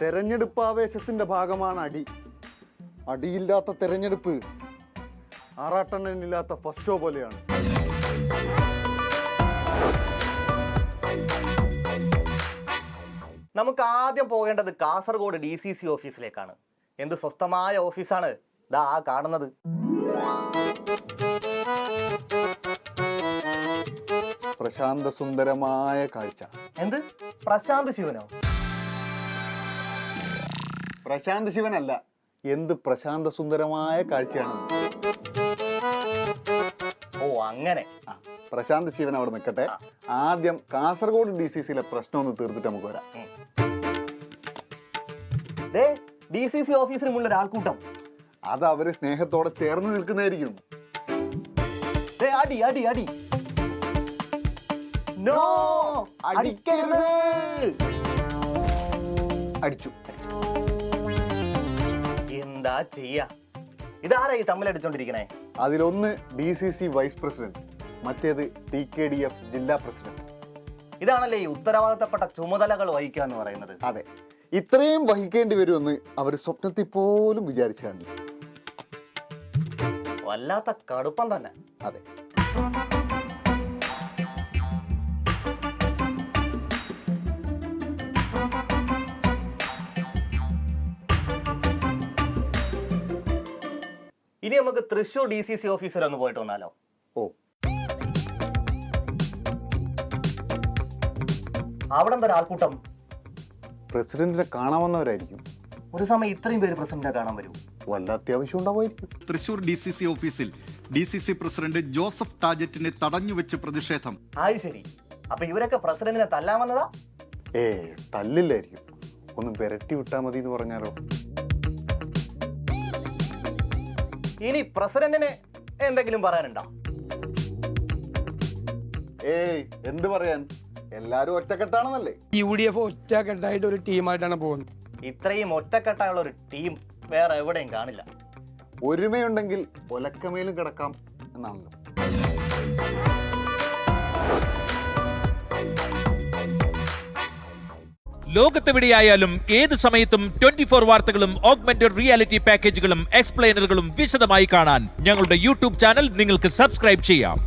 തെരഞ്ഞെടുപ്പ് ആവേശത്തിന്റെ ഭാഗമാണ് അടി. അടിയില്ലാത്ത തെരഞ്ഞെടുപ്പ് ആറാട്ടണ്ണനില്ലാത്ത ഫസ്റ്റ് ഷോ പോലെയാണ്. നമുക്ക് ആദ്യം പോകേണ്ടത് കാസർഗോഡ് DCC ഓഫീസിലേക്കാണ്. എന്ത് സ്വസ്ഥമായ ഓഫീസാണ് ദാ കാണുന്നത്. പ്രശാന്ത സുന്ദരമായ കാഴ്ച. എന്ത് പ്രശാന്ത് ശിവനോ? പ്രശാന്ത് ശിവനല്ല, എന്ത് പ്രശാന്ത സുന്ദരമായ കാഴ്ചയാണ്. ഓ അങ്ങനെ. പ്രശാന്ത് ശിവൻ അവിടെ നിൽക്കട്ടെ. ആദ്യം കാസർഗോഡ് DCCയിലെ പ്രശ്നം ഒന്ന് തീർത്തിട്ട് നമുക്ക് വരാം. DCC ഓഫീസിന് മുന്നിൽ ഒരാൾക്കൂട്ടം. അത് അവര് സ്നേഹത്തോടെ ചേർന്ന് നിൽക്കുന്നതായിരിക്കും. അടി അടി അടി. നോ, അടിക്കരുത്. അടിച്ചു. എന്താ ചെയ്യാ? ഇതാരാ ഈ തമ്മിലടിച്ചോണ്ടിരിക്കണേ? അതിലൊന്ന് DCC വൈസ് പ്രസിഡന്റ്, മറ്റേത് TKDF ജില്ലാ പ്രസിഡന്റ്. ഇതാണല്ലേ ഈ ഉത്തരവാദിത്തപ്പെട്ട ചുമതലകൾ വഹിക്കുക എന്ന് പറയുന്നത്? അതെ, ഇത്രയും വഹിക്കേണ്ടി വരുമെന്ന് അവർ സ്വപ്നത്തിൽ പോലും വിചാരിച്ചാണ്. വല്ലാത്ത കടുപ്പം തന്നെ. അതെ. ഇനി നമുക്ക് തൃശ്ശൂർ DCC ഓഫീസിൽ ഒന്ന് പോയിട്ട് വന്നാലോ? ഓ, അവിടെ എന്താ ആൾക്കൂട്ടം? പ്രസിഡന്റിനെ കാണാൻ വന്നവരായിരിക്കും. ഒരു സമയം ഇത്രയും പേര് പ്രസിഡന്റിനെ കാണാൻ വരും? വല്ല അത്യാവശ്യം ഉണ്ടാവുമായിരിക്കും. തൃശൂർ DCC ഓഫീസിൽ DCC പ്രസിഡന്റ് ജോസഫ് ടാജറ്റിനെ തടഞ്ഞുവെച്ച് പ്രതിഷേധം. അത് ശരി. അപ്പൊ ഇവരൊക്കെ പ്രസിഡന്റിനെ തല്ലാൻ വന്നതാ? തല്ലില്ലായിരിക്കും, ഒന്ന് വിരട്ടി വിട്ടാ മതി എന്ന് പറഞ്ഞാലോ. ഇനി പ്രസിഡന്റിന് എന്തെങ്കിലും പറയാനുണ്ടോ? എന്ത് പറയാൻ, എല്ലാരും ഒറ്റക്കെട്ടാണെന്നല്ലേ. UDF ഒറ്റക്കെട്ടായിട്ട് ഒരു ടീമായിട്ടാണ് പോകുന്നത്. ഇത്രയും ഒറ്റക്കെട്ടായുള്ള ഒരു ടീം വേറെ എവിടെയും കാണില്ല. ഒരുമയുണ്ടെങ്കിൽ ഒലക്കമേലും കിടക്കാം എന്നാണല്ലോ. ലോകത്തെവിടെയായാലും ഏത് സമയത്തും 24 വാർത്തകളും ഓഗ്മെന്റഡ് റിയാലിറ്റി പാക്കേജുകളും എക്സ്പ്ലെയിനറുകളും വിശദമായി കാണാൻ ഞങ്ങളുടെ YouTube ചാനൽ നിങ്ങൾക്ക് സബ്സ്ക്രൈബ് ചെയ്യാം.